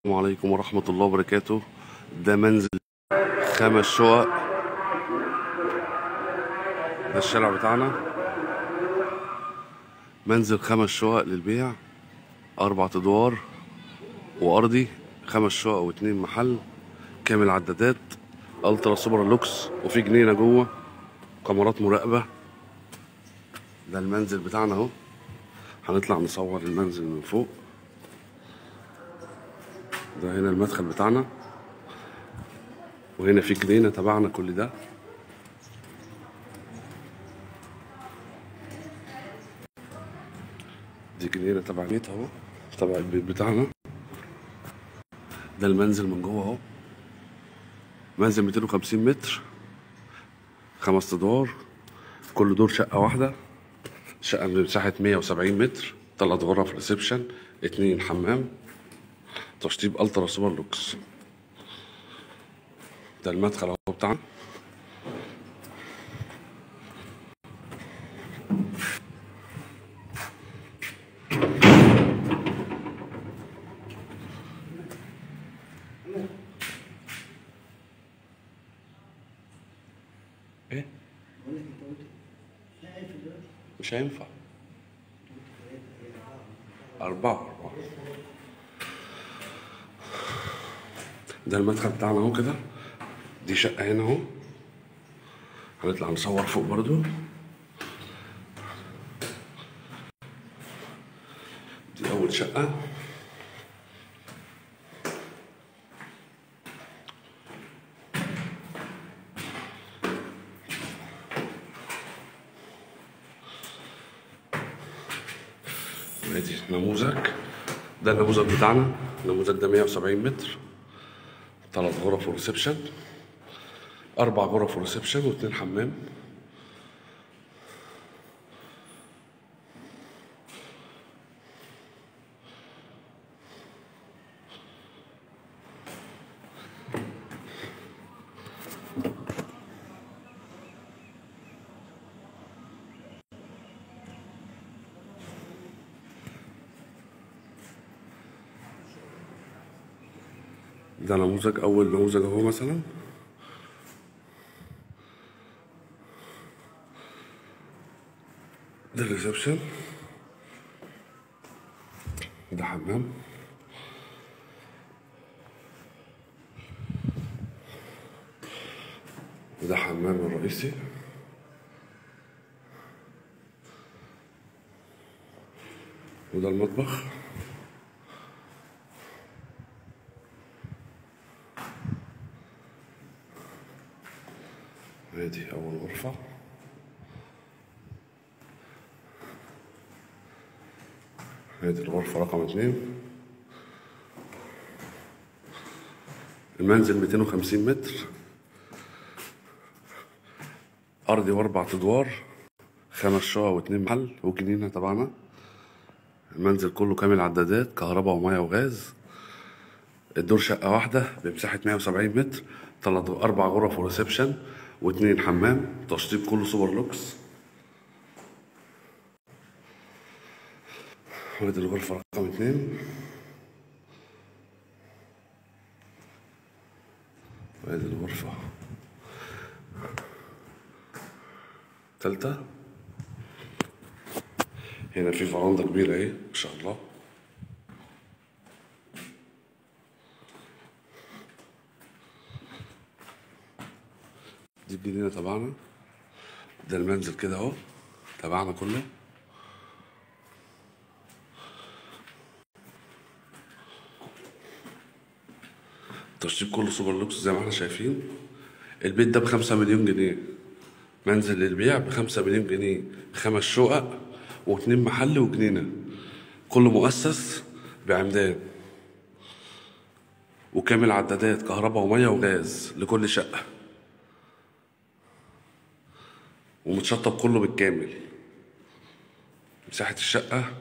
السلام عليكم ورحمة الله وبركاته. ده منزل 5 شقق. ده الشارع بتاعنا. منزل 5 شقق للبيع، 4 أدوار وأرضي، 5 شقق واتنين محل، كامل عدادات، ألترا سوبر لوكس، وفي جنينة جوه، كاميرات مراقبة. ده المنزل بتاعنا اهو. هنطلع نصور المنزل من فوق. ده هنا المدخل بتاعنا، وهنا في جنينة تبعنا كل ده. دي جنينة تبع البيت اهو، تبع البيت بتاعنا. ده المنزل من جوه اهو. منزل 250 متر، 5 أدوار، كل دور شقة واحدة. شقة بمساحة 170 متر، 3 غرف ريسبشن، 2 حمام، تشطيب ألترا سوبر لوكس. ده المدخل اهو بتاعنا. ايه؟ مش هينفع. 4. ده المدخل بتاعنا اهو كده. دي شقة هنا اهو. هنطلع نصور فوق برضو. دي أول شقة. ادي نموذج. ده النموذج بتاعنا. النموذج ده 170 متر، 3 غرف وريسبشن، 4 غرف وريسبشن و2 حمام. ده نموذج، أول نموذج أهو مثلا. ده الريسبشن. ده حمام. وده حمام الرئيسي. وده المطبخ. ادي أول غرفة. ادي الغرفة رقم 2. المنزل 250 متر، أرضي و4 أدوار، 5 شقق واتنين محل وجنينة تبعنا. المنزل كله كامل عدادات، كهرباء ومية وغاز. الدور شقة واحدة بمساحة 170 متر، 4 غرف وريسبشن و2 حمام، تشطيب كله سوبر لوكس. وادي الغرفة رقم 2. وادي الغرفة 3. هنا في فراندا كبيرة اهي ما شاء الله. دي الجنينة تبعنا. ده المنزل كده اهو تبعنا كله. التشطيب كله سوبر لوكس زي ما احنا شايفين. البيت ده ب5 مليون جنيه. منزل للبيع ب5 مليون جنيه، 5 شقق واتنين محل وجنينة، كله مؤسس بعمدان، وكامل عدادات كهرباء ومية وغاز لكل شقة، ومتشطب كله بالكامل. مساحة الشقة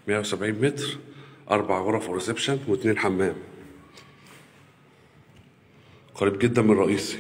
170 متر، 4 غرف وريسبشن و2 حمام، قريب جدا من الرئيسي.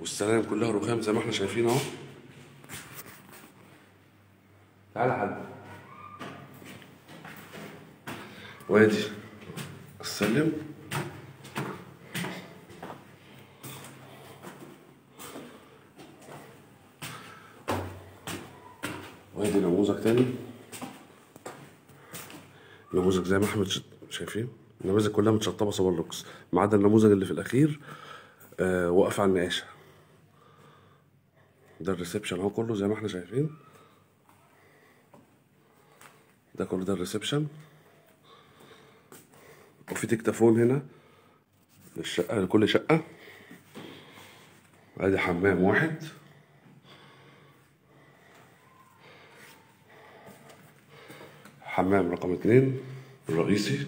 والسلالم كلها رخام زي ما احنا شايفين اهو. تعالى حد. وادي السلم، وادي نموذج تاني. نموذج زي ما احنا شايفين، النماذج كلها متشطبه سوبر لوكس ما عدا النموذج اللي في الاخير واقف على النقاشه. ده الريسبشن اهو كله زي ما احنا شايفين، ده كله ده الريسبشن. وفي تكتافون هنا للشقه، لكل شقه. ادي حمام واحد، حمام رقم 2 الرئيسي،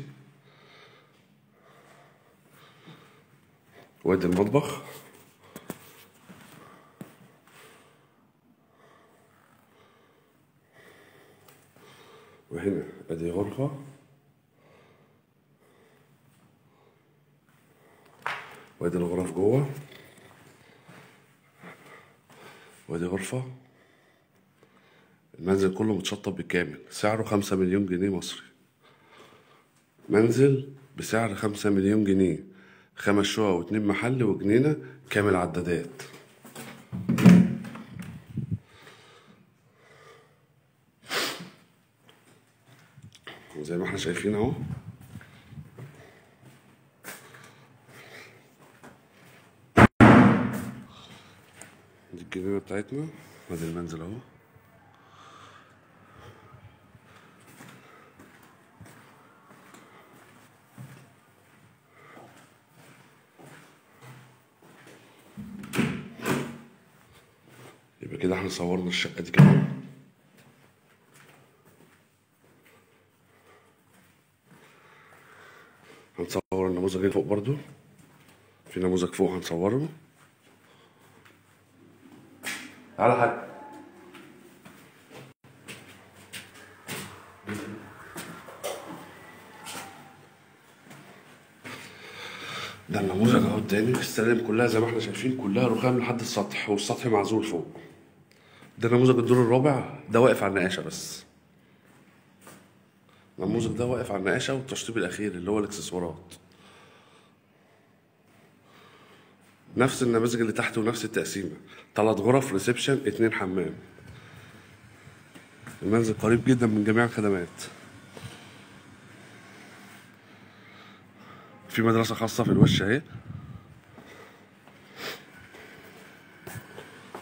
وادي المطبخ، وهنا ادي غرفة، وادي الغرف جوه، وادي غرفة. المنزل كله متشطب بالكامل، سعره 5 مليون جنيه مصري. منزل بسعر 5 مليون جنيه، 5 شقق و2 محل وجنينة كامل عدادات. وزي ما احنا شايفين اهو، دي الجنينة بتاعتنا، وادي المنزل اهو. يبقى كده احنا صورنا الشقة دي كمان. هنصور النموذج اللي فوق برضو، في نموذج فوق هنصوره. تعالى حاج. ده النموذج اهو التاني. السلالم كلها زي ما احنا شايفين كلها رخام لحد السطح، والسطح معزول فوق. ده نموذج الدور الرابع، ده واقف على النقاشة بس. النموذج ده واقف على النقاشة والتشطيب الأخير اللي هو الإكسسوارات. نفس النماذج اللي تحت ونفس التقسيمة، 3 غرف ريسبشن 2 حمام. المنزل قريب جدا من جميع الخدمات. في مدرسة خاصة في الوش اهي.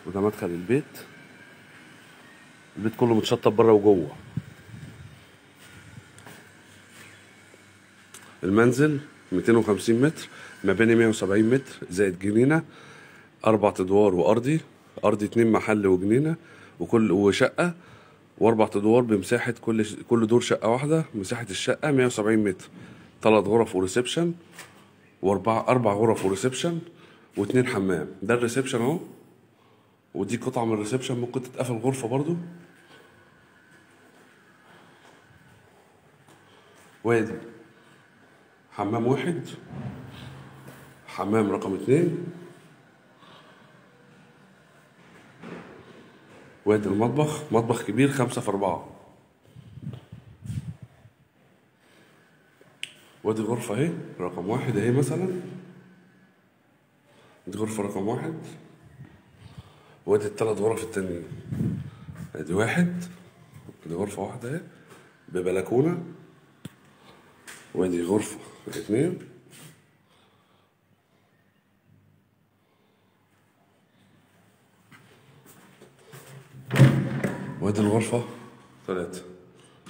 وده مدخل البيت. البيت كله متشطب بره وجوه. المنزل 250 متر، مباني 170 متر زائد جنينة، 4 أدوار وأرضي، أرضي 2 محل وجنينة وشقة، و4 أدوار بمساحة كل دور شقة واحدة. مساحة الشقة 170 متر، 3 غرف وريسبشن، أربع غرف وريسبشن و2 حمام. ده الريسبشن اهو، ودي قطعة من الريسبشن ممكن تتقفل غرفة برضو. وادي حمام واحد، حمام رقم 2، وادي المطبخ، مطبخ كبير 5 في 4. وادي غرفة اهي رقم 1 اهي مثلا، دي غرفة رقم 1. وادي ال3 غرف التانيين، ادي 1، دي غرفة واحدة اهي ببلكونة. وادي غرفة 2، وادي الغرفة 3.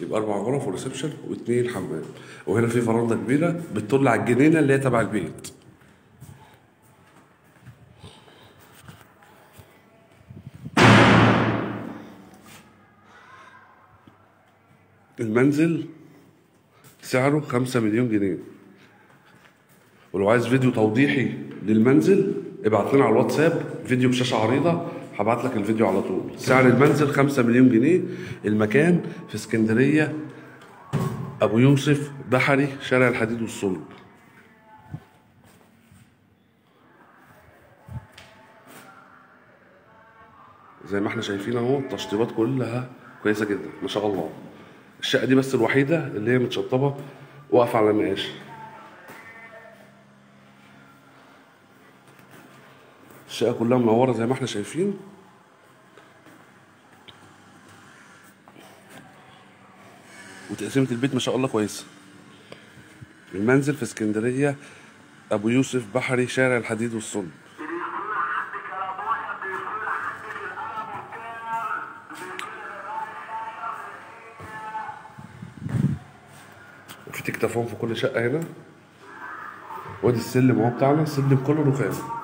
يبقى 4 غرف وريسبشن و2 حمام. وهنا في فراندا كبيرة بتطل على الجنينة اللي هي تبع البيت. المنزل سعره 5 مليون جنيه. ولو عايز فيديو توضيحي للمنزل ابعت لنا على الواتساب فيديو بشاشة عريضة، هبعت لك الفيديو على طول. سعر المنزل 5 مليون جنيه. المكان في اسكندرية، أبو يوسف بحري، شارع الحديد والصلب. زي ما احنا شايفين اهو التشطيبات كلها كويسه جدا ما شاء الله. الشقه دي بس الوحيده اللي هي متشطبه واقفه على النقاش. الشقه كلها منوره زي ما احنا شايفين. وتقسيمه البيت ما شاء الله كويسه. المنزل في اسكندريه، ابو يوسف بحري، شارع الحديد والصلب. وفي تكتافون في كل شقه هنا. وادي السلم اهو بتاعنا، السلم كله رخام.